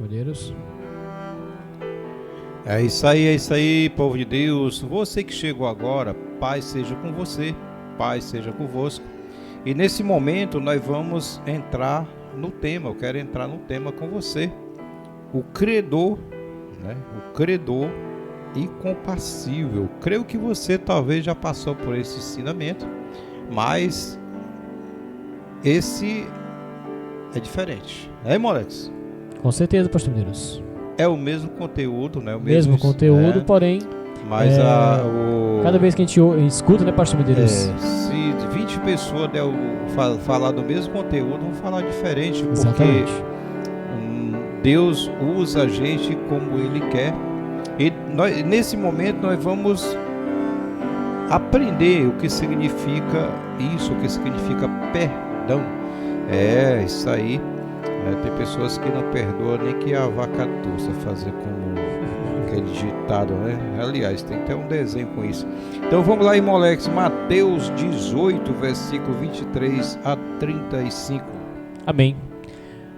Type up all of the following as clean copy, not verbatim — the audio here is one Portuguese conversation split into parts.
Medeiros. É isso aí, povo de Deus. Você que chegou agora, paz seja com você, paz seja convosco. E nesse momento nós vamos entrar no tema. Eu quero entrar no tema com você. O credor, né? O credor incompassível. Creio que você talvez já passou por esse ensinamento, mas esse é diferente. É, Molex? Com certeza, pastor Medeiros. É o mesmo conteúdo, né? O mesmo conteúdo, porém, mas cada vez que a gente escuta, né, pastor Medeiros? Se 20 pessoas falar do mesmo conteúdo, vão falar diferente, Exatamente. Porque Deus usa a gente como Ele quer. E nesse momento nós vamos aprender o que significa isso, o que significa perdão. É isso aí. Tem pessoas que não perdoam nem que a vaca tussa, fazer como aquele ditado, né? Aliás, tem até um desenho com isso. Então vamos lá, Molex, Mateus 18, versículo 23 a 35. Amém.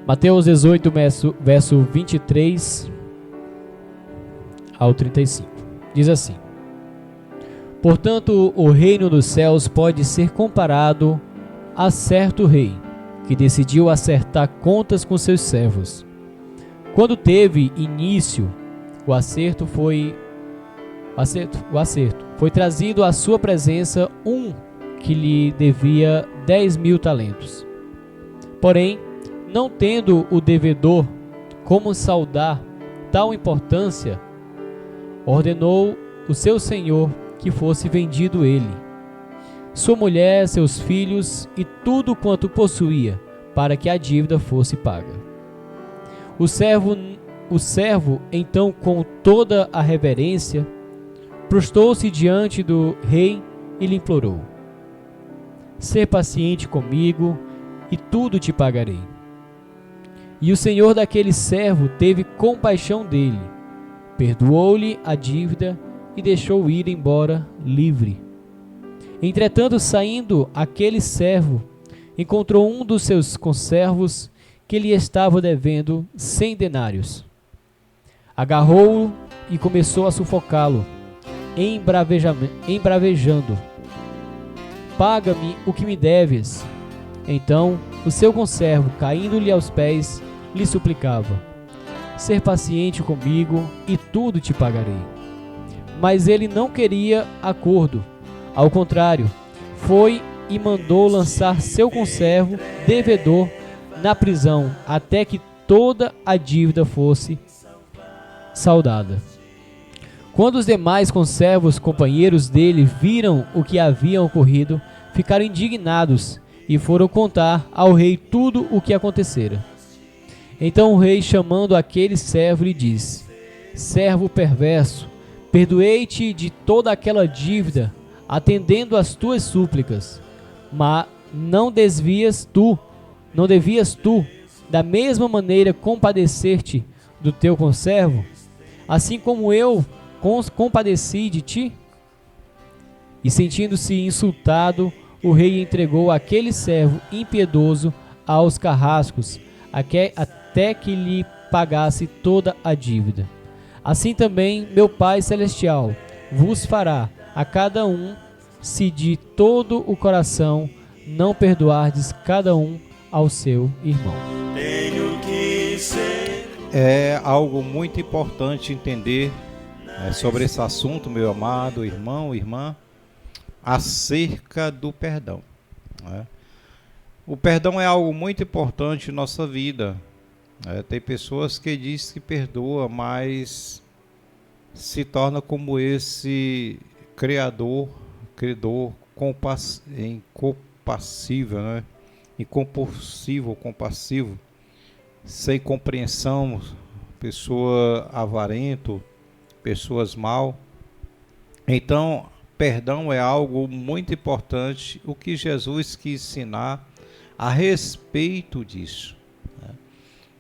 Mateus 18, verso 23 ao 35. Diz assim: Portanto, o reino dos céus pode ser comparado a certo rei que decidiu acertar contas com seus servos. Quando teve início, o acerto foi trazido à sua presença um que lhe devia 10.000 talentos. Porém, não tendo o devedor como saldar tal importância, ordenou o seu senhor que fosse vendido ele, sua mulher, seus filhos e tudo quanto possuía, para que a dívida fosse paga. O servo, então, com toda a reverência, prostou-se diante do rei e lhe implorou: Sê paciente comigo e tudo te pagarei. E o senhor daquele servo teve compaixão dele, perdoou-lhe a dívida e deixou-o ir embora livre. Entretanto, saindo aquele servo, encontrou um dos seus conservos que lhe estava devendo 100 denários. Agarrou-o e começou a sufocá-lo, embravejando: Paga-me o que me deves. Então o seu conservo, caindo-lhe aos pés, lhe suplicava: Ser paciente comigo e tudo te pagarei. Mas ele não queria acordo. Ao contrário, foi e mandou lançar seu conservo devedor na prisão, até que toda a dívida fosse saldada. Quando os demais conservos, companheiros dele, viram o que havia ocorrido, ficaram indignados e foram contar ao rei tudo o que acontecera. Então o rei, chamando aquele servo, lhe disse: Servo perverso, perdoei-te de toda aquela dívida, atendendo às tuas súplicas. Mas não devias tu, da mesma maneira, compadecer-te do teu conservo, assim como eu compadeci de ti? E sentindo-se insultado, o rei entregou aquele servo impiedoso aos carrascos, até que lhe pagasse toda a dívida. Assim também meu Pai Celestial vos fará a cada um, se de todo o coração não perdoardes cada um ao seu irmão. Tenho que ser. É algo muito importante entender sobre esse assunto, meu amado irmão, irmã, acerca do perdão. O perdão é algo muito importante em nossa vida. Tem pessoas que dizem que perdoa, mas se torna como esse credor incompassível, né? Incompassivo, compassivo, sem compreensão, pessoa avarento, pessoas mal. Então, perdão é algo muito importante, o que Jesus quis ensinar a respeito disso.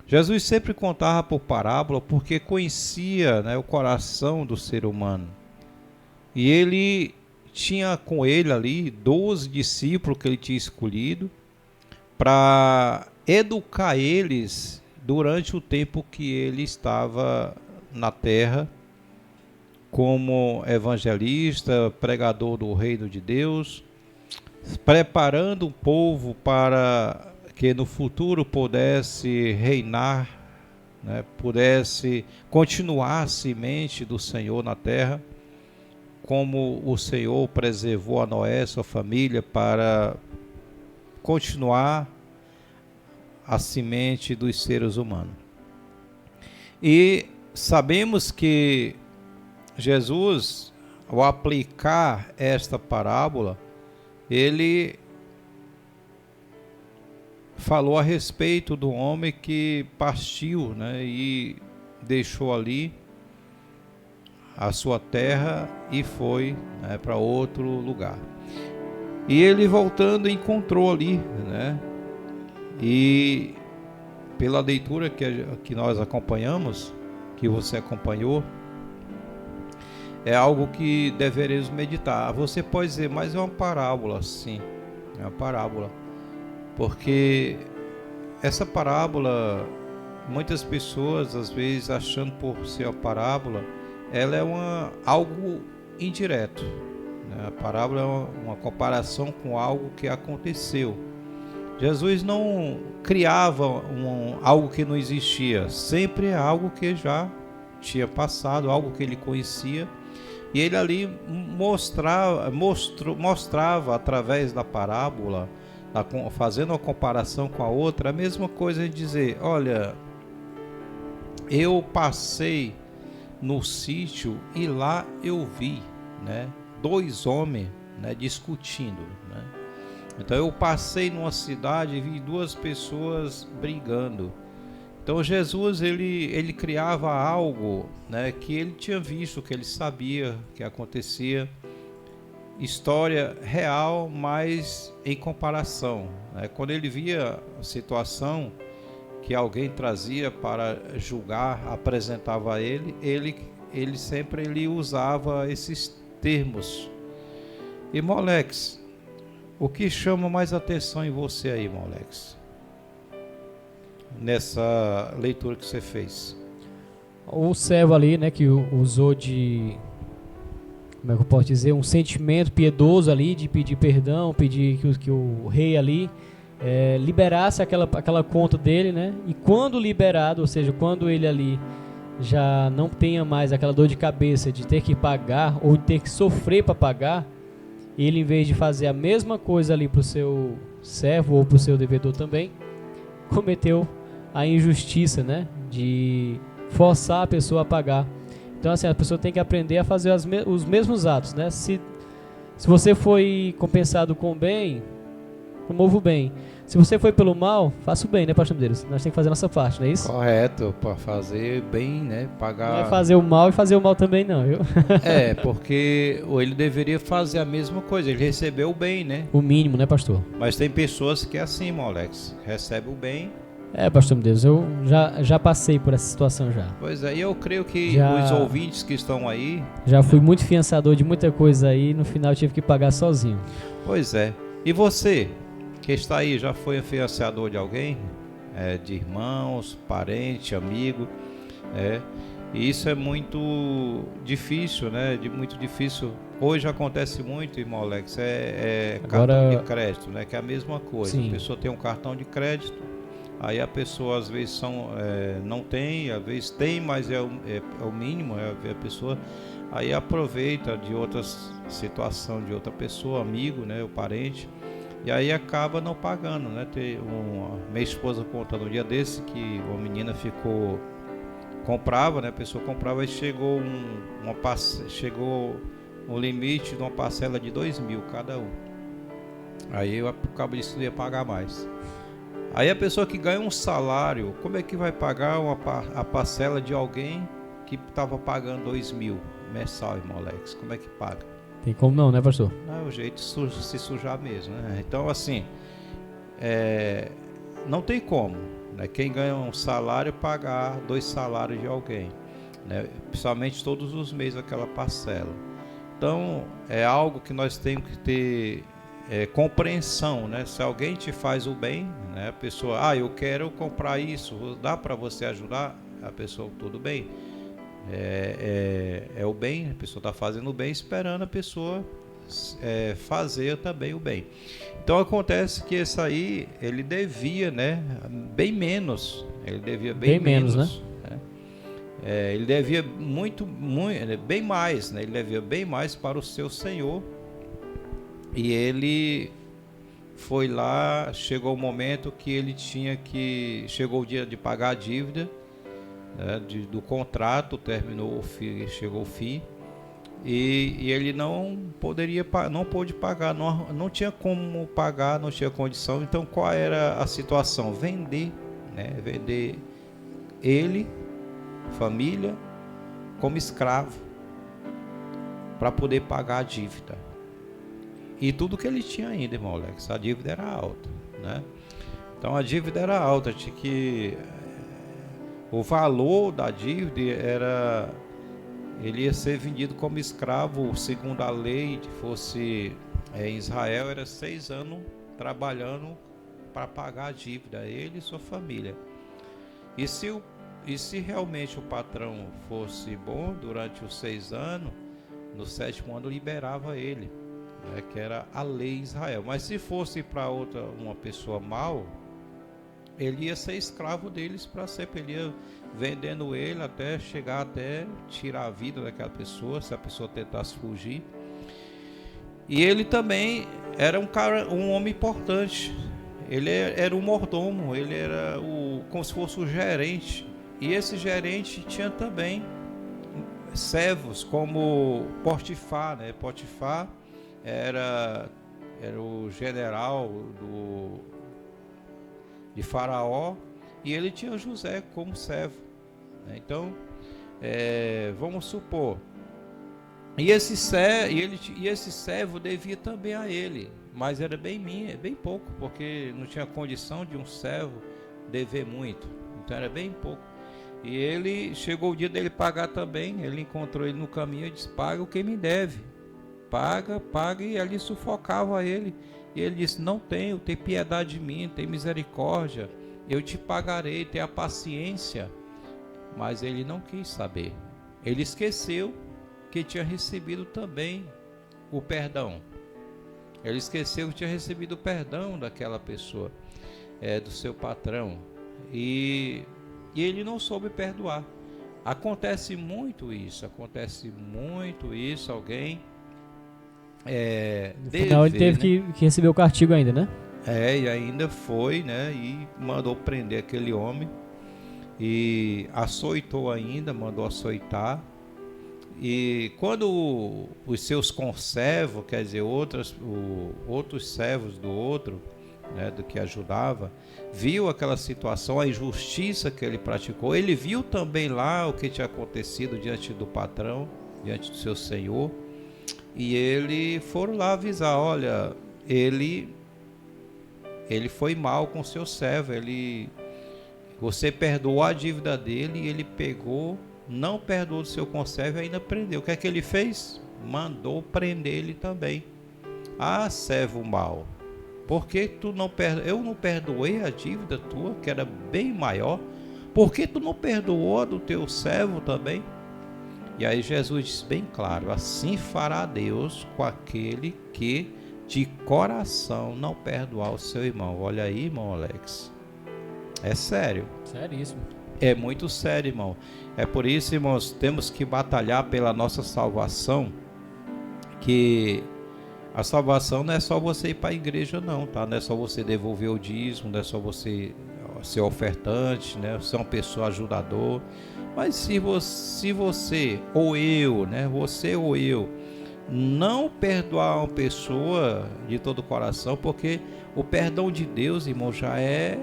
Jesus sempre contava por parábola porque conhecia, o coração do ser humano. E ele tinha com ele ali 12 discípulos que ele tinha escolhido para educar eles durante o tempo que ele estava na terra, como evangelista, pregador do reino de Deus, preparando o povo para que no futuro pudesse reinar, né, pudesse continuar a semente do Senhor na terra, como o Senhor preservou a Noé, sua família, para continuar a semente dos seres humanos. E sabemos que Jesus, ao aplicar esta parábola, ele falou a respeito do homem que partiu, né, e deixou ali a sua terra e foi, né, para outro lugar. E ele voltando encontrou ali, né, e pela leitura que nós acompanhamos, que você acompanhou, é algo que deveremos meditar. Você pode dizer, mas é uma parábola. Sim, é uma parábola. Porque essa parábola, muitas pessoas, às vezes, achando por ser uma parábola, ela é algo indireto, né? A parábola é uma comparação com algo que aconteceu. Jesus não criava algo que não existia, sempre é algo que já tinha passado, algo que ele conhecia. E ele ali mostrava através da parábola, fazendo uma comparação com a outra, a mesma coisa de dizer, olha, eu passei no sítio e lá eu vi, né, dois homens, né, discutindo, né? Então eu passei numa cidade e vi duas pessoas brigando. Então Jesus ele criava algo, né, que ele tinha visto, que ele sabia que acontecia, história real, mas em comparação, né? Quando ele via a situação que alguém trazia para julgar, apresentava a ele sempre usava esses termos. E Molex, o que chama mais atenção em você aí, Molex, nessa leitura que você fez? O servo ali, né, que usou de, como é que eu posso dizer, um sentimento piedoso ali, de pedir perdão, pedir que o rei ali liberasse aquela conta dele, né? E quando liberado, ou seja, quando ele ali já não tenha mais aquela dor de cabeça de ter que pagar ou de ter que sofrer para pagar, ele, em vez de fazer a mesma coisa ali para o seu servo ou para o seu devedor também, cometeu a injustiça, né, de forçar a pessoa a pagar. Então, assim, a pessoa tem que aprender a fazer os mesmos atos, né? Se você foi compensado com o bem, promova o bem. Se você foi pelo mal, faça o bem, né, pastor Medeiros? Nós temos que fazer a nossa parte, não é isso? Correto, para fazer bem, né, pagar... Não é fazer o mal e fazer o mal também não, viu? Porque ele deveria fazer a mesma coisa, ele recebeu o bem, né? O mínimo, né, pastor? Mas tem pessoas que é assim, Molex, recebe o bem. Pastor Medeiros, eu já passei por essa situação já. Pois é, e eu creio que os ouvintes que estão aí... Já fui muito fiançador de muita coisa aí, no final tive que pagar sozinho. Pois é. E você, que está aí, já foi fiançador de alguém? De irmãos, parente, amigo? E isso é muito difícil, né? Muito difícil. Hoje acontece muito, irmão Alex, cartão de crédito, né? Que é a mesma coisa. Sim. A pessoa tem um cartão de crédito, aí a pessoa às vezes não tem, às vezes tem, mas é o mínimo, a pessoa aí aproveita de outra situação de outra pessoa, amigo, né, o parente, e aí acaba não pagando, né? Minha esposa conta no dia desse que uma menina comprava, né? A pessoa comprava e chegou um limite de uma parcela de 2.000 cada um. Aí eu acabo disso não ia pagar mais. Aí a pessoa que ganha um salário, como é que vai pagar a parcela de alguém que estava pagando 2.000 mensal, irmão Alex? Como é que paga? Tem como não, né, pastor? Não, é o jeito de se sujar mesmo, né? Então, assim, não tem como, né? Quem ganha um salário pagar 2 salários de alguém, né? Principalmente todos os meses aquela parcela. Então, é algo que nós temos que ter compreensão, né? Se alguém te faz o bem, né? A pessoa, eu quero comprar isso, dá para você ajudar? A pessoa, tudo bem. É o bem, a pessoa está fazendo o bem, esperando a pessoa fazer também o bem. Então acontece que esse aí, ele devia, né? Bem menos. Ele devia bem menos, né? Ele devia bem mais, né? Ele devia bem mais para o seu senhor. E ele foi lá, chegou o momento que ele chegou o dia de pagar a dívida, né, do contrato, chegou o fim, e ele não pôde pagar, não tinha como pagar, não tinha condição. Então qual era a situação? Vender ele, família, como escravo, para poder pagar a dívida. E tudo que ele tinha ainda, irmão Alex, a dívida era alta, né? Então a dívida era alta, tinha que o valor da dívida ele ia ser vendido como escravo, segundo a lei, que fosse em Israel, era 6 anos trabalhando para pagar a dívida, ele e sua família. E se realmente o patrão fosse bom durante os 6 anos, no 7º ano liberava ele, que era a lei em Israel. Mas se fosse para uma pessoa mal, ele ia ser escravo deles para sempre. Ele ia vendendo ele até chegar até tirar a vida daquela pessoa, se a pessoa tentasse fugir. E ele também era um homem importante. Ele era um mordomo, ele era como se fosse o gerente. E esse gerente tinha também servos como Potifar, né? Potifar era o general de Faraó, e ele tinha José como servo, né? Então, vamos supor, e esse servo devia também a ele, mas era bem pouco, porque não tinha condição de um servo dever muito, então era bem pouco. E ele chegou o dia dele pagar também. Ele encontrou ele no caminho e disse: paga o que me deve, paga, e ali sufocava ele. E ele disse: não tenho, tem piedade de mim, tem misericórdia, eu te pagarei, tenha paciência. Mas ele não quis saber, ele esqueceu que tinha recebido também o perdão. Ele esqueceu que tinha recebido o perdão daquela pessoa, do seu patrão, e ele não soube perdoar. Acontece muito isso, alguém no final ele teve que receber o castigo ainda, né? E ainda foi, né? E mandou prender aquele homem e açoitou ainda, mandou açoitar. E quando os seus conservos, quer dizer, outros servos do outro, né, do que ajudava, viu aquela situação, a injustiça que ele praticou, ele viu também lá o que tinha acontecido diante do patrão, diante do seu senhor, e ele foram lá avisar: olha, ele foi mal com o seu servo, você perdoou a dívida dele, e ele não perdoou o seu conservo e ainda prendeu. O que é que ele fez? Mandou prender ele também. Servo mau, por que tu não perdoou? Eu não perdoei a dívida tua, que era bem maior. Por que tu não perdoou a do teu servo também? E aí Jesus diz bem claro: assim fará Deus com aquele que de coração não perdoar o seu irmão. Olha aí, irmão Alex, é sério. Seríssimo. É muito sério, irmão. É por isso, irmãos, temos que batalhar pela nossa salvação, que a salvação não é só você ir para a igreja, não, tá? Não é só você devolver o dízimo, não é só você ser ofertante, né? Ser uma pessoa ajudador. Mas se você ou eu, né? Você ou eu não perdoar uma pessoa de todo o coração, porque o perdão de Deus, irmão, já é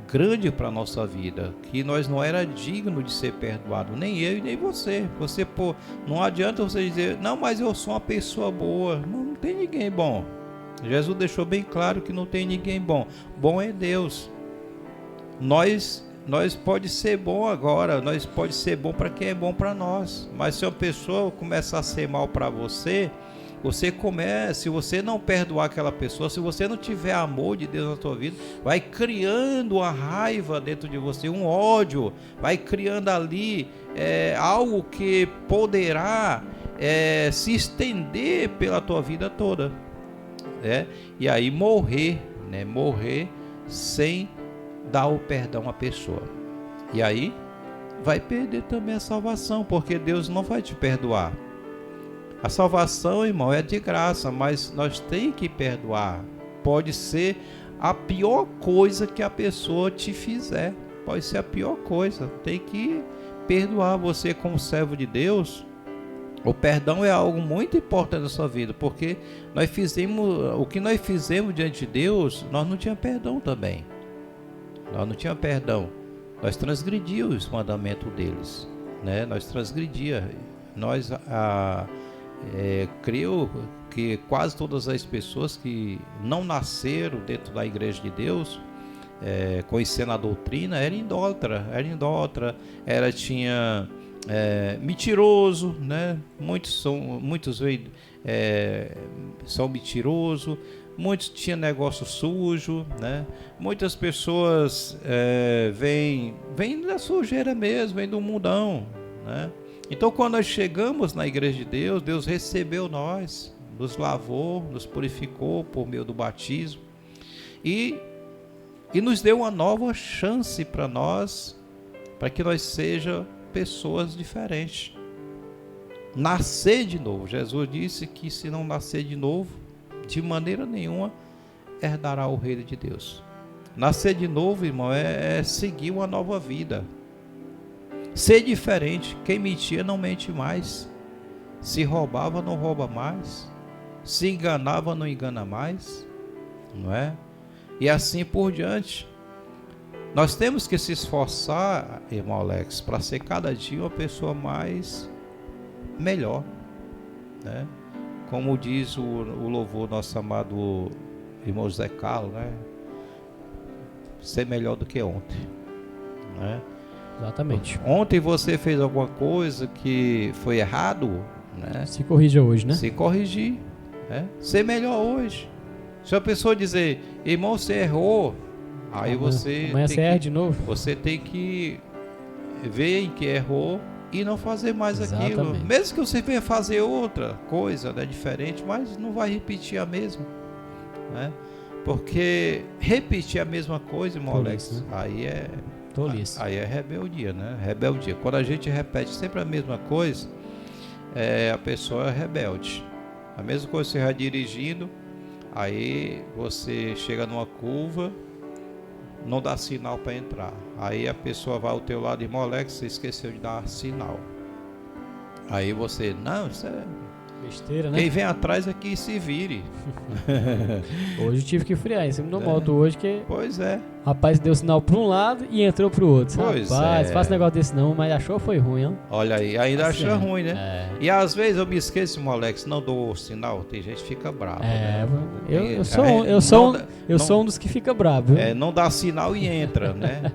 grande para a nossa vida, que nós não era digno de ser perdoado, nem eu e nem você. Não adianta você dizer: não, mas eu sou uma pessoa boa. Não tem ninguém bom. Jesus deixou bem claro que não tem ninguém bom. Bom é Deus. Nós pode ser bom agora, nós pode ser bom para quem é bom para nós, mas se uma pessoa começar a ser mal para você, se você não perdoar aquela pessoa, se você não tiver amor de Deus na tua vida, vai criando uma raiva dentro de você, um ódio, vai criando ali algo que poderá se estender pela tua vida toda, e aí morrer sem dar o perdão à pessoa, e aí vai perder também a salvação, porque Deus não vai te perdoar. A salvação, irmão, é de graça, mas nós temos que perdoar. Pode ser a pior coisa que a pessoa te fizer. Pode ser a pior coisa. Tem que perdoar. Você, como servo de Deus, o perdão é algo muito importante na sua vida, porque o que nós fizemos diante de Deus, nós não tínhamos perdão também. Nós não tínhamos perdão. Nós transgredíamos os mandamentos deles, né? Nós transgredíamos. Creio que quase todas as pessoas que não nasceram dentro da igreja de Deus, conhecendo a doutrina, era idólatra, tinha mentiroso, né? Muitos são mentirosos, muitos tinham negócio sujo, né? Muitas pessoas vêm da sujeira mesmo, vêm do mundão, né? Então, quando nós chegamos na igreja de Deus, Deus recebeu nós, nos lavou, nos purificou por meio do batismo e nos deu uma nova chance para nós, para que nós sejamos pessoas diferentes. Nascer de novo. Jesus disse que se não nascer de novo, de maneira nenhuma herdará o reino de Deus. Nascer de novo, irmão, é seguir uma nova vida. Ser diferente. Quem mentia não mente mais. Se roubava não rouba mais. Se enganava não engana mais. Não é? E assim por diante. Nós temos que se esforçar, irmão Alex, para ser cada dia uma pessoa melhor, né? Como diz o louvor nosso amado irmão Zé Carlos, né? Ser melhor do que ontem, né? Exatamente. Ontem você fez alguma coisa que foi errado, né? Se corrija hoje, né? Se corrigir, né? Ser melhor hoje. Se a pessoa dizer, irmão, você errou, aí amanhã você erra de novo. Você tem que ver em que errou e não fazer mais aquilo. Mesmo que você venha fazer outra coisa, né, diferente, mas não vai repetir a mesma, né? Porque repetir a mesma coisa, irmão Alex, né? Aí é rebeldia, né? Rebeldia. Quando a gente repete sempre a mesma coisa, a pessoa é rebelde. A mesma coisa você vai dirigindo, aí você chega numa curva, não dá sinal para entrar. Aí a pessoa vai ao teu lado, irmão Alex, você esqueceu de dar sinal. Aí você, não, isso é besteira, né? Quem vem atrás aqui se vire. Hoje eu tive que frear em cima da moto hoje, que pois é. Rapaz deu sinal para um lado e entrou para o outro. Pois rapaz, faça negócio desse não, mas achou foi ruim, ó. Olha aí, ainda assim, acha ruim, né? E às vezes eu me esqueço, irmão Alex, não dou o sinal, tem gente que fica bravo. Né? Eu sou um dos que fica bravo. Viu? Não dá sinal e entra, né?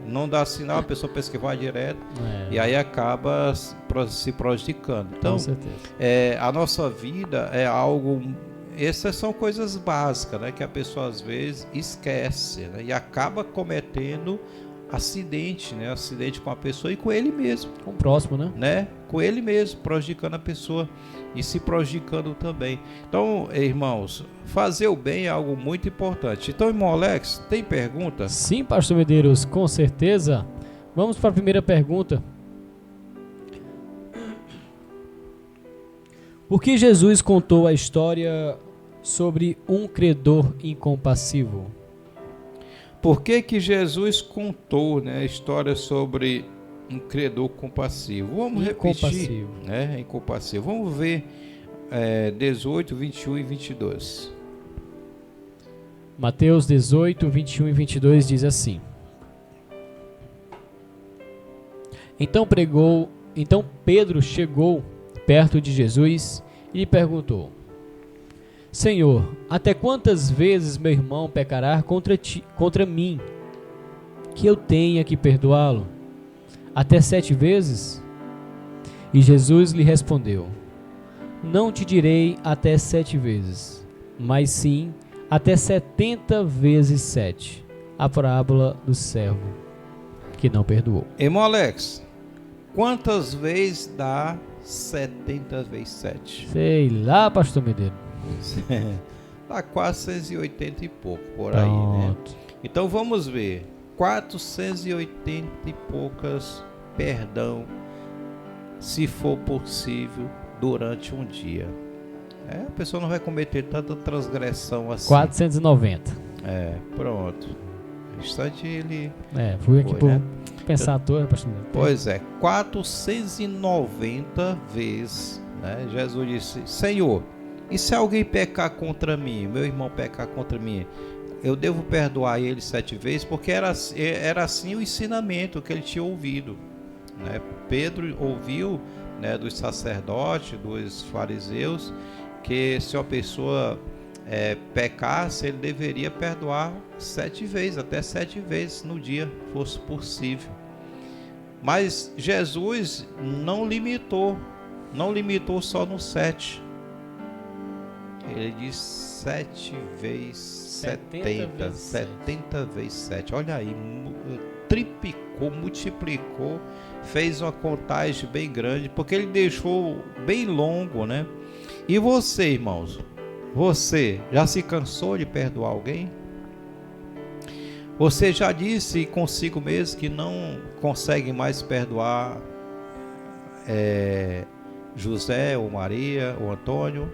Não dá sinal, a pessoa pensa que vai direto e aí acaba se prejudicando. Então, com certeza. A nossa vida é algo... Essas são coisas básicas, né, que a pessoa às vezes esquece, né, e acaba cometendo acidente, né, acidente com a pessoa e com ele mesmo. Com o próximo, né? Com ele mesmo, prejudicando a pessoa e se prejudicando também. Então, irmãos, fazer o bem é algo muito importante. Então, irmão Alex, tem pergunta? Sim, pastor Medeiros, com certeza. Vamos para a primeira pergunta. Por que Jesus contou a história sobre um credor incompassivo? Por que Jesus contou, né, a história sobre um credor compassivo? Vamos repetir, né? Incompassivo. Vamos ver 18, 21 e 22. Mateus 18, 21 e 22 diz assim: Então Pedro chegou perto de Jesus e lhe perguntou: Senhor, até quantas vezes meu irmão pecará contra mim, que eu tenha que perdoá-lo? Até 7 vezes? E Jesus lhe respondeu: não te direi até 7 vezes, mas sim até 70 vezes 7. A parábola do servo que não perdoou. Irmão Alex, quantas vezes dá 70 vezes 7? Sei lá, pastor Medeiros. Dá quase 180 e pouco por aí, né? Então vamos ver. 480 e poucas perdão, se for possível, durante um dia. A pessoa não vai cometer tanta transgressão assim. 490. Pronto. O restante ele... fui aqui por né? pensar à toa, pastor Medeiros. Pois é, 490 vezes, né? Jesus disse: Senhor, e se alguém pecar contra mim, meu irmão pecar contra mim, eu devo perdoar ele 7 vezes? Porque era assim o ensinamento que ele tinha ouvido, né? Pedro ouviu, né, dos sacerdotes, dos fariseus, que se uma pessoa pecasse, ele deveria perdoar 7 vezes, até 7 vezes no dia, fosse possível. Mas Jesus não limitou só no 7. Ele diz 7 vezes 70, 70 vezes 7. Olha aí, triplicou, multiplicou, fez uma contagem bem grande, porque ele deixou bem longo, né? E você, irmãos, você já se cansou de perdoar alguém? Você já disse consigo mesmo que não consegue mais perdoar José, ou Maria, ou Antônio?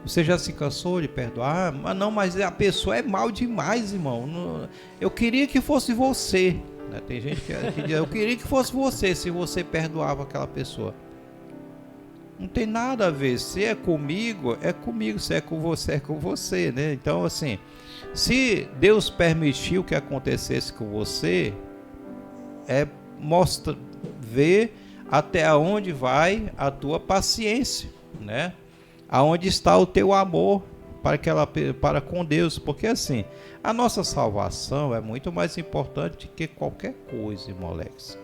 Você já se cansou de perdoar? Mas a pessoa é mal demais, irmão. Eu queria que fosse você, né? Tem gente que diz: eu queria que fosse você, se você perdoava aquela pessoa. Não tem nada a ver. Se é comigo, é comigo. Se é com você, é com você, né? Então, assim, se Deus permitiu que acontecesse com você, ver até onde vai a tua paciência, né? Aonde está o teu amor para com Deus. Porque, assim, a nossa salvação é muito mais importante que qualquer coisa, irmão Alex.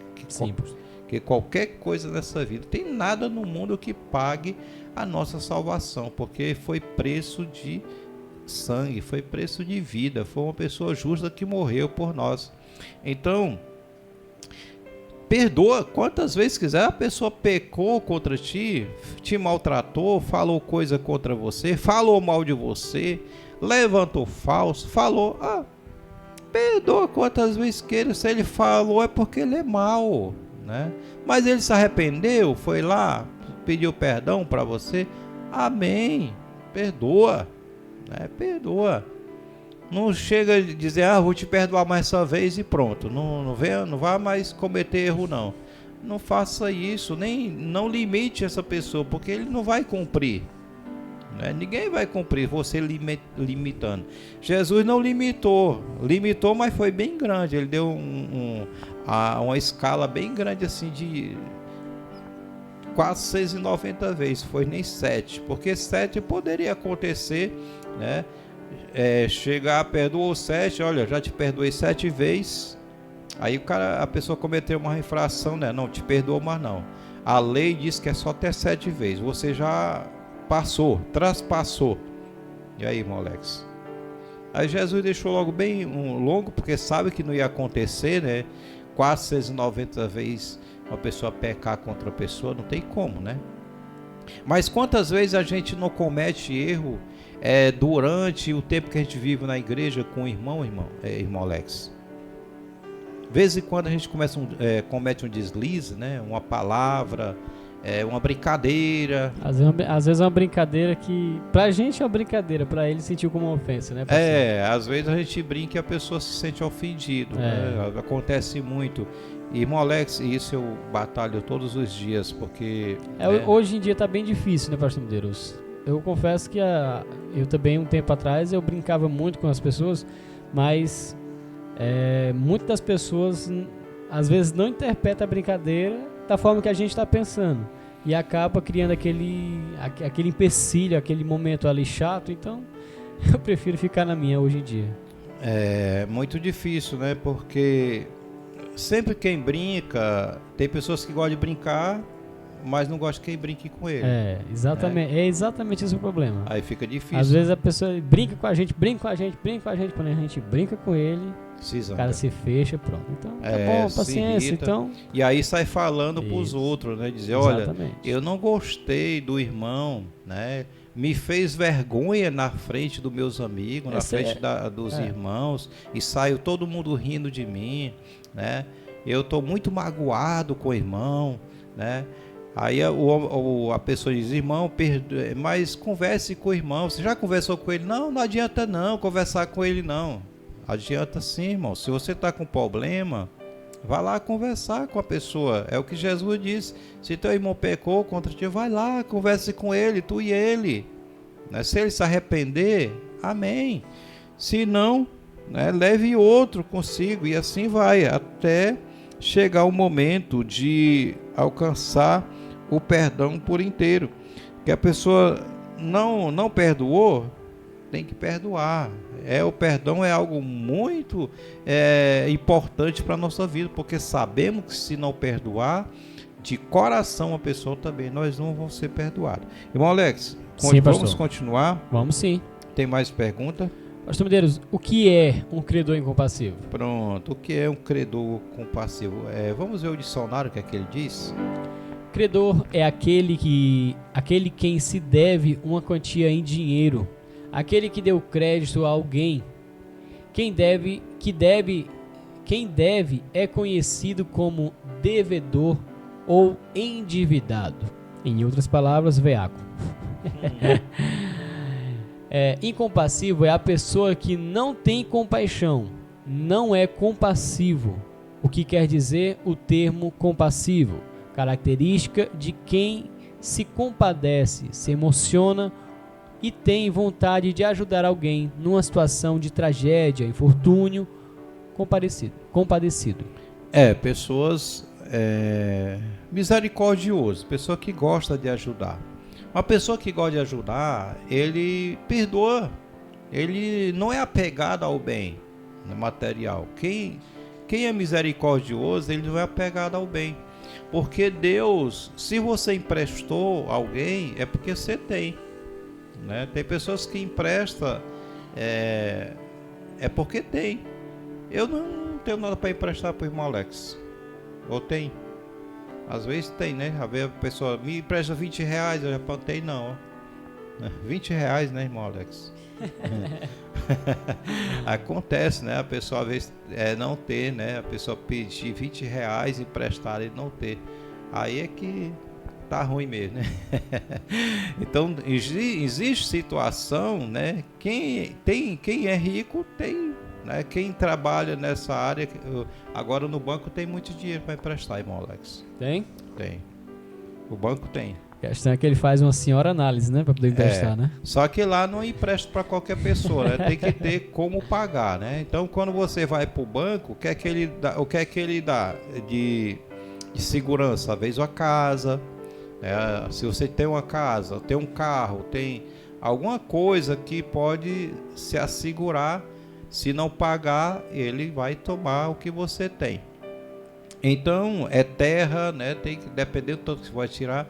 Que qualquer coisa nessa vida. Tem nada no mundo que pague a nossa salvação, porque foi preço de sangue, foi preço de vida, foi uma pessoa justa que morreu por nós. Então, perdoa quantas vezes quiser. A pessoa pecou contra ti, te maltratou, falou coisa contra você, falou mal de você, levantou falso, falou, perdoa quantas vezes queira. Se ele falou, é porque ele é mau, né? Mas ele se arrependeu, foi lá, pediu perdão para você, amém, perdoa, né? Perdoa. Não chega a dizer: vou te perdoar mais essa vez e pronto, não vá mais cometer erro, não. Não faça isso, não limite essa pessoa, porque ele não vai cumprir, né? Ninguém vai cumprir você limitando. Jesus não limitou, mas foi bem grande. Ele deu uma escala bem grande, assim, de quase 690 vezes. Foi nem 7, porque 7 poderia acontecer, né? Chegar, perdoou 7, olha, já te perdoei 7 vezes. Aí a pessoa cometeu uma infração, né? Não te perdoou mais não. A lei diz que é só até 7 vezes. Você já traspassou. E aí, irmão Alex? Aí Jesus deixou logo bem longo, porque sabe que não ia acontecer, né? 490 vezes uma pessoa pecar contra a pessoa, não tem como, né? Mas quantas vezes a gente não comete erro durante o tempo que a gente vive na igreja com o irmão Alex? De vez em quando a gente comete um deslize, né? Uma palavra, uma brincadeira. Às vezes é uma brincadeira que pra gente é uma brincadeira, pra ele sentiu como uma ofensa, né? Às vezes a gente brinca e a pessoa se sente ofendida, né? Acontece muito. Irmão Alex, isso eu batalho todos os dias, porque... Hoje em dia tá bem difícil, né, pastor Medeiros? Eu confesso que eu também, um tempo atrás, eu brincava muito com as pessoas, mas muitas das pessoas, às vezes, não interpretam a brincadeira da forma que a gente está pensando. E acaba criando aquele empecilho, aquele momento ali chato. Então, eu prefiro ficar na minha hoje em dia. É muito difícil, né? Porque sempre quem brinca, tem pessoas que gostam de brincar, mas não gosta que quem brinque com ele. É exatamente esse o problema. Aí fica difícil. Às vezes a pessoa brinca com a gente, quando a gente brinca com ele, o cara se fecha, pronto. Então, tá bom, paciência, então... E aí sai falando pros outros, né? Dizer, olha, eu não gostei do irmão, né? Me fez vergonha na frente dos meus amigos, na frente dos irmãos, e saiu todo mundo rindo de mim, né? Eu tô muito magoado com o irmão, né? Aí a pessoa diz, irmão, mas converse com o irmão. Você já conversou com ele? Não adianta não conversar com ele não. Adianta sim, irmão. Se você está com problema, vá lá conversar com a pessoa. É o que Jesus disse. Se teu irmão pecou contra ti, vai lá, converse com ele, tu e ele. Né? Se ele se arrepender, amém. Se não, né, leve outro consigo e assim vai, até chegar o momento de alcançar o perdão por inteiro. Que a pessoa não perdoou, tem que perdoar. O perdão é algo muito importante para a nossa vida, porque sabemos que se não perdoar, de coração a pessoa também, nós não vamos ser perdoados. Irmão Alex, vamos continuar? Vamos sim. Tem mais pergunta? Pastor Medeiros, o que é um credor incompassivo? Pronto, o que é um credor compassivo? Vamos ver o dicionário, o que é que ele diz? Credor é aquele quem se deve uma quantia em dinheiro, aquele que deu crédito a alguém. Quem deve é conhecido como devedor ou endividado. Em outras palavras, veaco. Incompassivo é a pessoa que não tem compaixão, não é compassivo. O que quer dizer o termo compassivo? Característica de quem se compadece, se emociona e tem vontade de ajudar alguém numa situação de tragédia, infortúnio, compadecido. Pessoas misericordiosas, pessoa que gosta de ajudar. Uma pessoa que gosta de ajudar, ele perdoa, ele não é apegado ao bem material. Quem é misericordioso, ele não é apegado ao bem. Porque Deus, se você emprestou alguém, é porque você tem. Né? Tem pessoas que emprestam, é porque tem. Eu não tenho nada para emprestar para o irmão Alex. Ou tem? Às vezes tem, né? A pessoa me empresta 20 reais, eu já plantei, não. 20 reais, né, irmão Alex? Acontece, né? A pessoa às vezes não ter, né? A pessoa pedir 20 reais emprestar e não ter. Aí é que tá ruim mesmo, né? Então, existe situação, né? Quem é rico tem, né? Quem trabalha nessa área, agora no banco tem muito dinheiro para emprestar, irmão Alex. Tem? Tem. O banco tem. A questão é que ele faz uma senhora análise, né? Para poder emprestar, né? Só que lá não empresta para qualquer pessoa, né? Tem que ter como pagar, né? Então, quando você vai para o banco, o que é que ele dá de segurança? Às vezes a casa, se você tem uma casa, tem um carro, tem alguma coisa que pode se assegurar. Se não pagar, ele vai tomar o que você tem. Então, é terra, né? Tem que depender do tanto que você vai tirar.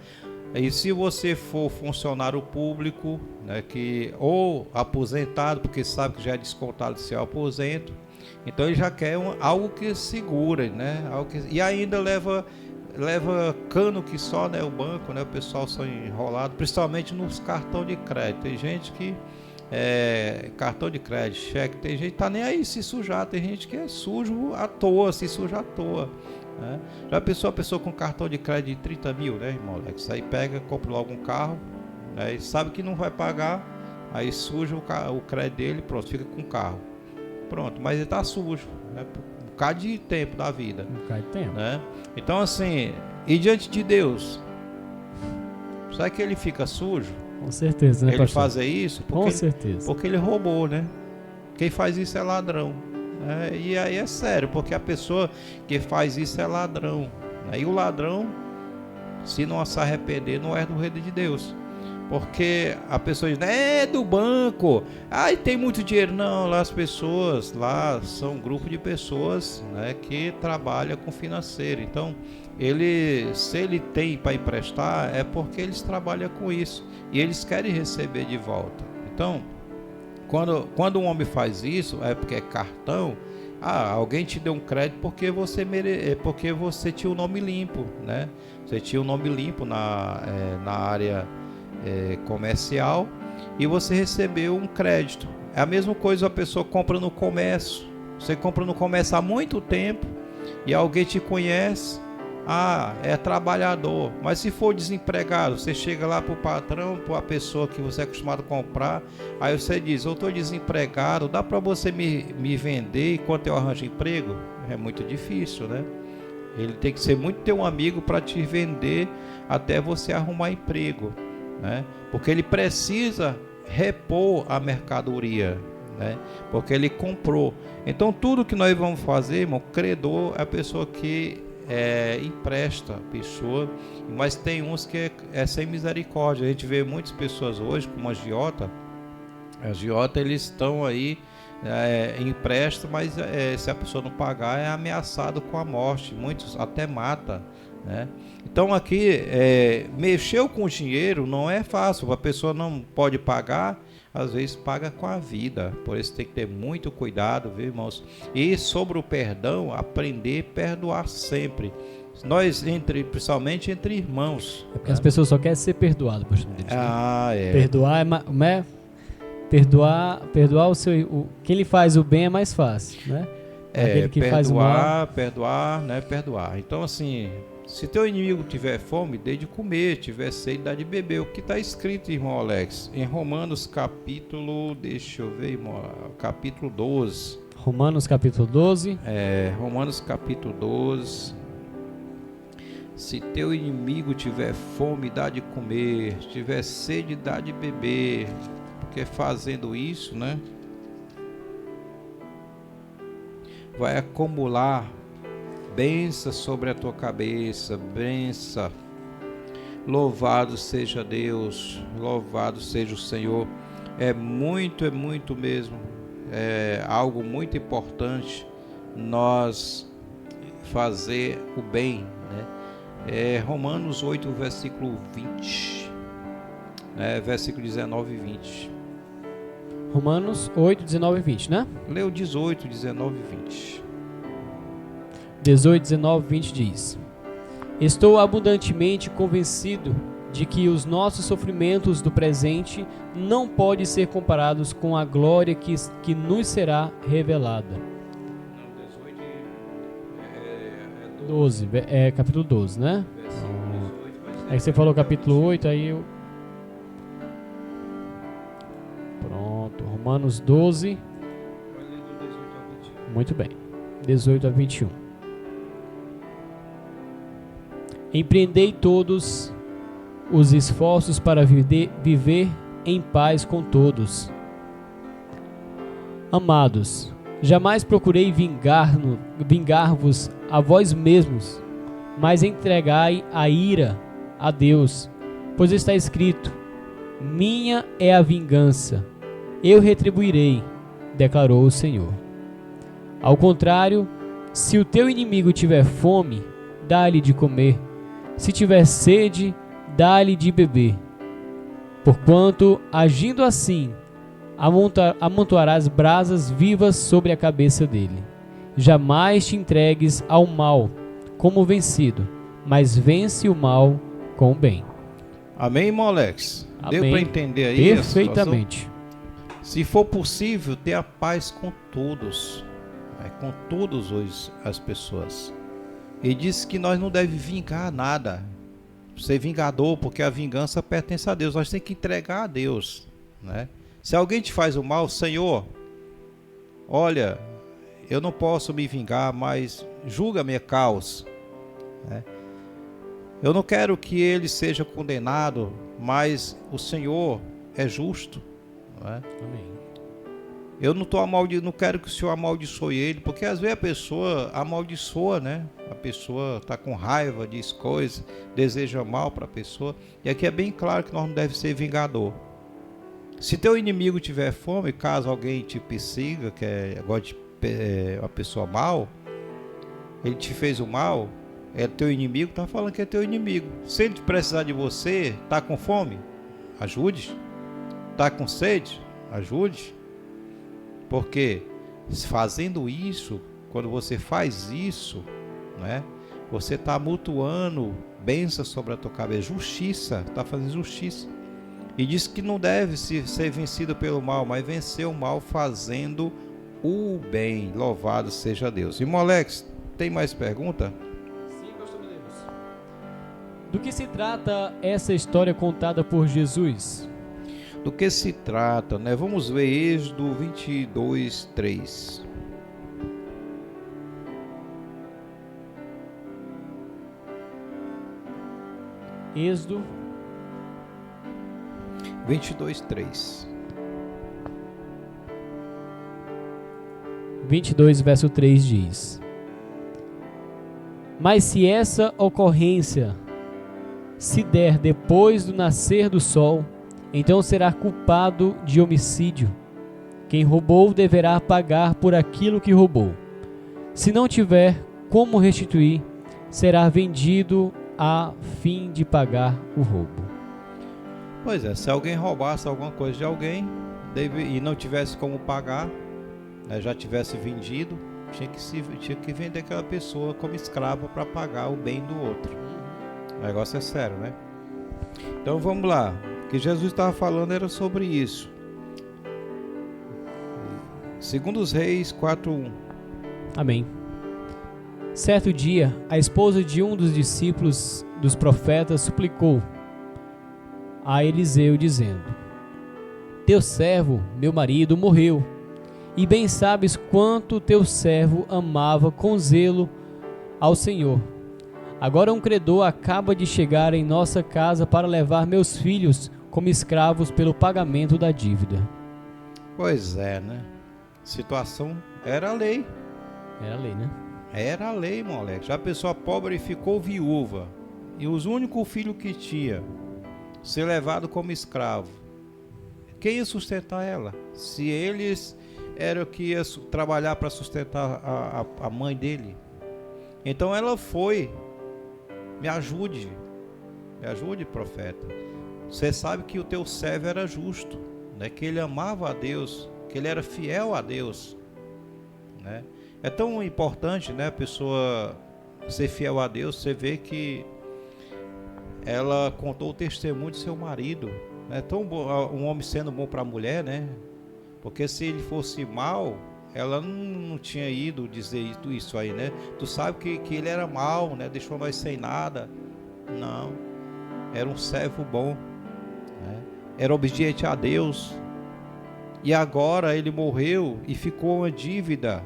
E se você for funcionário público, né, ou aposentado, porque sabe que já é descontado do seu aposento, então ele já quer algo que segura, né? E ainda leva cano que só, né? O banco, né? O pessoal só enrolado, principalmente nos cartões de crédito. Tem gente que cartão de crédito, cheque, tem gente que tá nem aí se sujar, tem gente que é sujo à toa, se suja à toa. Né? Já a pessoa com cartão de crédito de 30 mil, né, irmão Alex? Aí pega, compra logo um carro, né, e sabe que não vai pagar, aí suja o crédito dele, pronto, fica com o carro. Pronto, mas ele tá sujo, né, por um bocado de tempo da vida. Um bocado de tempo. Né? Então, assim, e diante de Deus, sabe que ele fica sujo? Com certeza, né, ele pastor? fazer isso porque ele roubou, né? Quem faz isso é ladrão. E aí é sério, porque a pessoa que faz isso é ladrão. E o ladrão, se não se arrepender, não é do reino de Deus. Porque a pessoa diz, é do banco, aí tem muito dinheiro. Não, lá as pessoas, lá são um grupo de pessoas, né, que trabalham com financeiro. Então, se ele tem para emprestar, é porque eles trabalham com isso e eles querem receber de volta. Então, quando um homem faz isso, é porque é cartão. Alguém te deu um crédito porque você tinha o nome limpo, né? Você tinha o nome limpo na área comercial e você recebeu um crédito. É a mesma coisa, a pessoa compra no comércio. Você compra no comércio há muito tempo e alguém te conhece. É trabalhador. Mas se for desempregado, você chega lá para o patrão, para a pessoa que você é acostumado a comprar, aí você diz: eu estou desempregado, dá para você me vender enquanto eu arranjo emprego? É muito difícil, né? Ele tem que ser muito teu amigo para te vender até você arrumar emprego, né? Porque ele precisa repor a mercadoria, né? Porque ele comprou. Então tudo que nós vamos fazer, irmão, credor é a pessoa que empresta a pessoa, mas tem uns que é sem misericórdia. A gente vê muitas pessoas hoje como agiota. Eles estão aí empresta, mas se a pessoa não pagar é ameaçado com a morte, muitos até mata, né? Então aqui mexeu com o dinheiro não é fácil, a pessoa não pode pagar, às vezes paga com a vida. Por isso tem que ter muito cuidado, viu, irmãos? E sobre o perdão, aprender a perdoar sempre. Nós, principalmente entre irmãos. É porque as pessoas só querem ser perdoadas, pastor. Perdoar perdoar quem lhe faz o bem é mais fácil, né? Aquele que faz o mal. Perdoar. Então, assim, se teu inimigo tiver fome, dê de comer, tiver sede, dá de beber. O que está escrito, irmão Alex, em Romanos capítulo, capítulo 12. Romanos capítulo 12. Romanos capítulo 12. Se teu inimigo tiver fome, dá de comer, tiver sede, dá de beber. Porque fazendo isso, né, vai acumular bênção sobre a tua cabeça, bênção. Louvado seja Deus, louvado seja o Senhor. É muito mesmo, algo muito importante nós fazer o bem, né? Romanos 8, versículo 20, versículo 19 e 20. Romanos 8, 19 e 20, né? Leu 18, 19 e 20. 18, 19 e 20 diz: estou abundantemente convencido de que os nossos sofrimentos do presente não podem ser comparados com a glória que nos será revelada. 12, capítulo 12, né? Aí você falou capítulo 8, aí eu... Pronto, Romanos 12. Muito bem, 18 a 21. Empreendei todos os esforços para viver em paz com todos. Amados, jamais procurei vingar-vos a vós mesmos, mas entregai a ira a Deus, pois está escrito: minha é a vingança, eu retribuirei, declarou o Senhor. Ao contrário, se o teu inimigo tiver fome, dá-lhe de comer, se tiver sede, dá-lhe de beber. Porquanto, agindo assim, amontoarás brasas vivas sobre a cabeça dele. Jamais te entregues ao mal como vencido, mas vence o mal com o bem. Amém, irmão Alex? Amém. Deu para entender aí? Perfeitamente. Se for possível, ter a paz com todos, com todas as pessoas. Ele disse que nós não devemos vingar nada, ser vingador, porque a vingança pertence a Deus. Nós temos que entregar a Deus, né? Se alguém te faz o mal, Senhor, olha, eu não posso me vingar, mas julga minha causa, né? Eu não quero que ele seja condenado, mas o Senhor é justo, não é? Amém. Eu não quero que o Senhor amaldiçoe ele, porque às vezes a pessoa amaldiçoa, né? A pessoa está com raiva, diz coisas, deseja mal para a pessoa. E aqui é bem claro que nós não devemos ser vingador. Se teu inimigo tiver fome, caso alguém te persiga, que é uma pessoa mal, ele te fez o mal, é teu inimigo, está falando que é teu inimigo. Se ele precisar de você, está com fome, ajude. Está com sede, ajude. Porque fazendo isso, quando você faz isso, né, você está mutuando bênção sobre a tua cabeça, justiça, está fazendo justiça. E diz que não deve ser vencido pelo mal, mas vencer o mal fazendo o bem. Louvado seja Deus. Irmão Alex, tem mais pergunta? Sim, pastor Medeiros. Do que se trata essa história contada por Jesus? Do que se trata, né? Vamos ver Êxodo 22, 3. Êxodo 22, 3. 22, verso 3 diz: Mas se essa ocorrência se der depois do nascer do sol, então será culpado de homicídio. Quem roubou deverá pagar por aquilo que roubou. Se não tiver como restituir, será vendido a fim de pagar o roubo. Pois é, se alguém roubasse alguma coisa de alguém e não tivesse como pagar, né, já tivesse vendido, tinha que vender aquela pessoa como escrava para pagar o bem do outro. O negócio é sério, né? Então vamos lá. O que Jesus estava falando era sobre isso. Segundo os Reis 4:1. Amém. Certo dia, a esposa de um dos discípulos dos profetas suplicou a Eliseu, dizendo: Teu servo, meu marido, morreu, e bem sabes quanto teu servo amava com zelo ao Senhor. Agora um credor acaba de chegar em nossa casa para levar meus filhos como escravos pelo pagamento da dívida. Pois é, né? Situação era a lei. Era a lei, né? Era a lei, moleque. Já a pessoa pobre ficou viúva e os únicos filhos que tinha ser levado como escravo. Quem ia sustentar ela? Se eles eram que ia trabalhar para sustentar a mãe dele. Então ela foi. Me ajude, profeta. Você sabe que o teu servo era justo, né? Que ele amava a Deus, que ele era fiel a Deus, né? É tão importante, né, a pessoa ser fiel a Deus. Você vê que ela contou o testemunho de seu marido, né? Tão bom, um homem sendo bom para a mulher, né? Porque se ele fosse mal, ela não tinha ido dizer isso aí, né? Tu sabe que ele era mal, né? Deixou nós sem nada. Não, era um servo bom, né? Era obediente a Deus. E agora ele morreu e ficou uma dívida.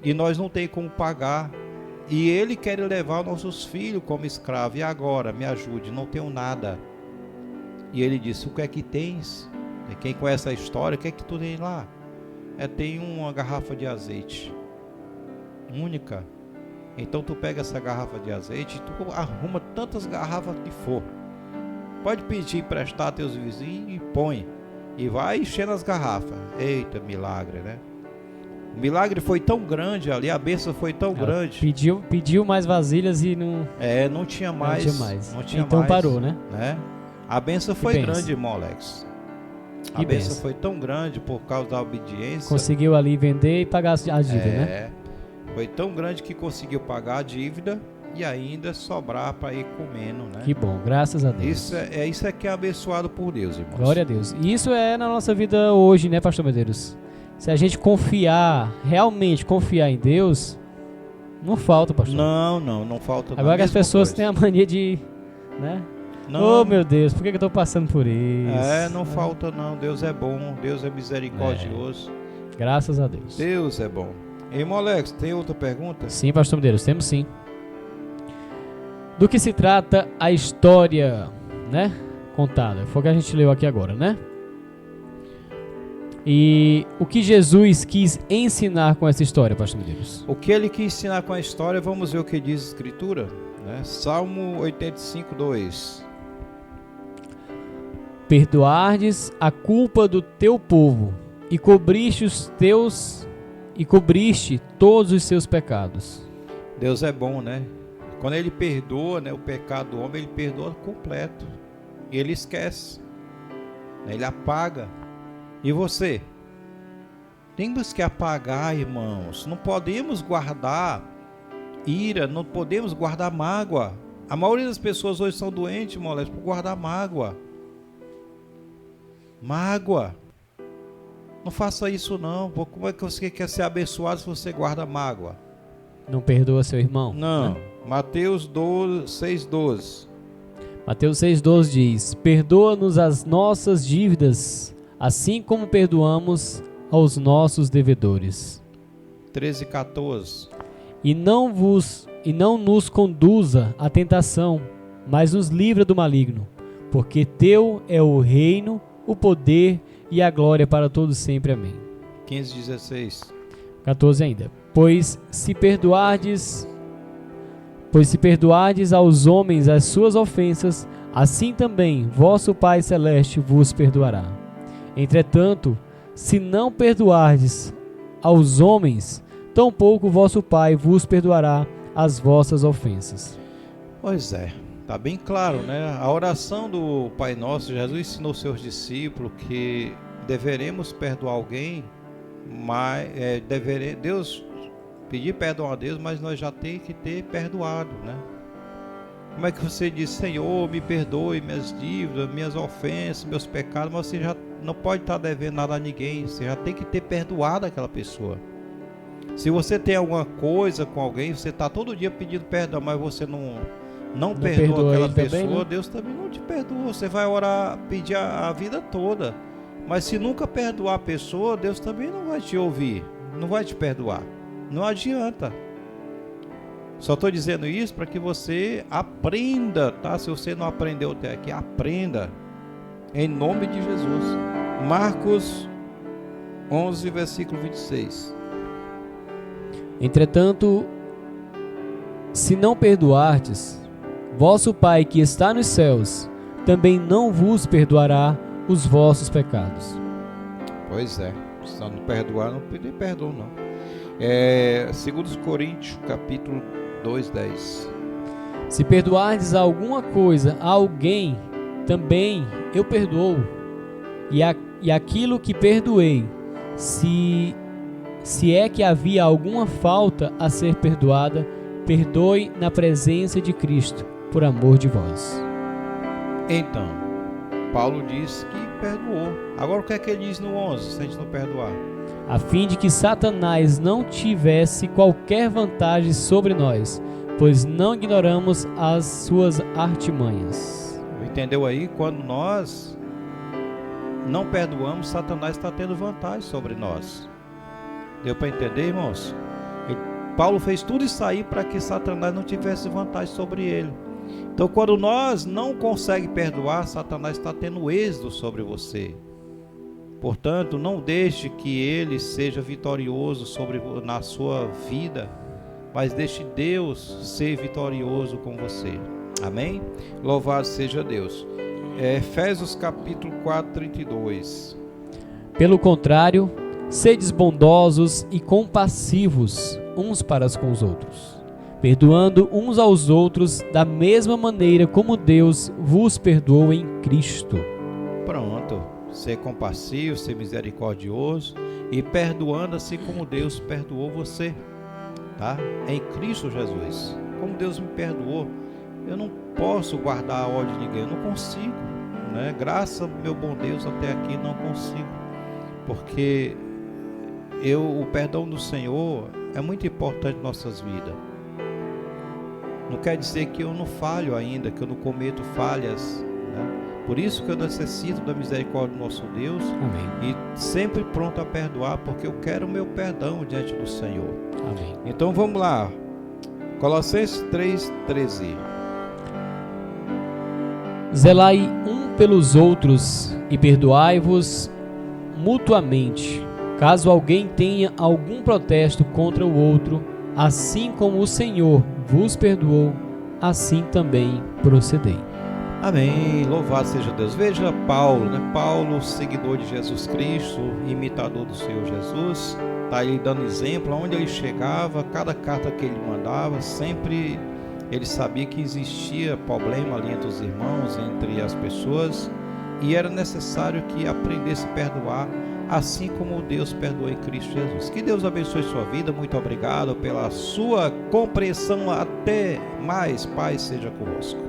E nós não tem como pagar. E ele quer levar nossos filhos como escravo. E agora, me ajude, não tenho nada. E ele disse: o que é que tens? E quem conhece a história, o que é que tu tem lá? Tem uma garrafa de azeite única. Então tu pega essa garrafa de azeite e tu arruma tantas garrafas que for. Pode pedir emprestar a teus vizinhos e põe. E vai enchendo as garrafas. Eita, milagre, né? O milagre foi tão grande ali, a bênção foi tão grande. Pediu mais vasilhas e não... não tinha mais. Não tinha mais. Parou, né? A bênção foi grande, irmão Alex. A bênção foi tão grande por causa da obediência. Conseguiu ali vender e pagar a dívida, né? Foi tão grande que conseguiu pagar a dívida e ainda sobrar para ir comendo, né? Que bom, graças a Deus. Isso é que é abençoado por Deus, irmãos. Glória a Deus. E isso é na nossa vida hoje, né, pastor Medeiros? Se a gente realmente confiar em Deus, não falta, pastor. Não falta. Agora que as pessoas têm a mania de, né? Oh, meu Deus, por que eu estou passando por isso? Não falta não. Deus é bom, Deus é misericordioso. Graças a Deus. Deus é bom. Irmão Alex, tem outra pergunta? Sim, pastor Medeiros, temos sim. Do que se trata a história, né, contada? Foi o que a gente leu aqui agora, né? E o que Jesus quis ensinar com essa história, pastor Medeiros? O que ele quis ensinar com a história, vamos ver o que diz a Escritura, né? Salmo 85, 2. Perdoardes a culpa do teu povo e cobriste todos os seus pecados. Deus é bom, né? Quando ele perdoa, né, o pecado do homem, ele perdoa completo. E ele esquece. Ele apaga. E você? Temos que apagar, irmãos. Não podemos guardar ira, não podemos guardar mágoa. A maioria das pessoas hoje são doentes, moleques, por guardar mágoa. Mágoa. Não faça isso não. Como é que você quer ser abençoado se você guarda mágoa? Não perdoa seu irmão? Não. Né? Mateus 6,12. Mateus 6,12 diz: perdoa-nos as nossas dívidas, assim como perdoamos aos nossos devedores. 13,14. E não nos conduza à tentação, mas nos livra do maligno, porque teu é o reino, o poder e a glória para todos sempre. Amém. 15,16. 14 ainda. Pois se perdoardes aos homens as suas ofensas, assim também vosso Pai Celeste vos perdoará. Entretanto, se não perdoardes aos homens, tampouco vosso Pai vos perdoará as vossas ofensas. Pois é, está bem claro, né? A oração do Pai Nosso, Jesus ensinou seus discípulos que deveremos perdoar alguém, mas Deus pedir perdão a Deus, mas nós já temos que ter perdoado, né? Como é que você diz: Senhor, me perdoe minhas dívidas, minhas ofensas, meus pecados, mas você já não pode estar devendo nada a ninguém, você já tem que ter perdoado aquela pessoa. Se você tem alguma coisa com alguém, você está todo dia pedindo perdão, mas você não perdoa aquela pessoa, também, né? Deus também não te perdoa. Você vai orar, pedir a vida toda, mas se nunca perdoar a pessoa, Deus também não vai te ouvir, não vai te perdoar. Não adianta. Só estou dizendo isso para que você aprenda, tá? Se você não aprendeu até aqui, aprenda. Em nome de Jesus. Marcos 11, versículo 26. Entretanto, se não perdoardes, vosso Pai que está nos céus também não vos perdoará os vossos pecados. Pois é, se não perdoar, não pedir perdão não. 2 Coríntios, capítulo 2:10. Se perdoardes alguma coisa a alguém, também eu perdoo. E aquilo que perdoei, se é que havia alguma falta a ser perdoada, perdoe na presença de Cristo, por amor de vós. Então, Paulo diz que perdoou. Agora o que é que ele diz no 11, se a gente não perdoar? A fim de que Satanás não tivesse qualquer vantagem sobre nós, pois não ignoramos as suas artimanhas. Entendeu aí? Quando nós não perdoamos, Satanás está tendo vantagem sobre nós. Deu para entender, irmãos? Paulo fez tudo isso aí para que Satanás não tivesse vantagem sobre ele. Então, quando nós não conseguimos perdoar, Satanás está tendo êxito sobre você. Portanto, não deixe que ele seja vitorioso na sua vida, mas deixe Deus ser vitorioso com você. Amém? Louvado seja Deus. Efésios capítulo 4:32. Pelo contrário, sedes bondosos e compassivos uns para com os outros, perdoando uns aos outros da mesma maneira como Deus vos perdoou em Cristo. Pronto. Ser compassivo, ser misericordioso e perdoando assim como Deus perdoou você, tá? Em Cristo Jesus. Como Deus me perdoou, eu não posso guardar a ódio de ninguém, eu não consigo, né? Graças ao meu bom Deus, até aqui não consigo, porque o perdão do Senhor é muito importante em nossas vidas. Não quer dizer que eu não falho ainda, que eu não cometo falhas, né? Por isso que eu necessito da misericórdia do nosso Deus. Amém. E sempre pronto a perdoar, porque eu quero o meu perdão diante do Senhor. Amém. Então vamos lá, Colossenses 3:13. Zelai um pelos outros e perdoai-vos mutuamente, caso alguém tenha algum protesto contra o outro, assim como o Senhor vos perdoou, assim também procedei. Amém, louvado seja Deus. Veja Paulo, né? Paulo, seguidor de Jesus Cristo, imitador do Senhor Jesus, está aí dando exemplo, aonde ele chegava, cada carta que ele mandava, sempre Ele sabia que existia problema ali entre os irmãos, entre as pessoas, e era necessário que aprendesse a perdoar, assim como Deus perdoou em Cristo Jesus. Que Deus abençoe sua vida. Muito obrigado pela sua compreensão. Até mais. Paz seja convosco.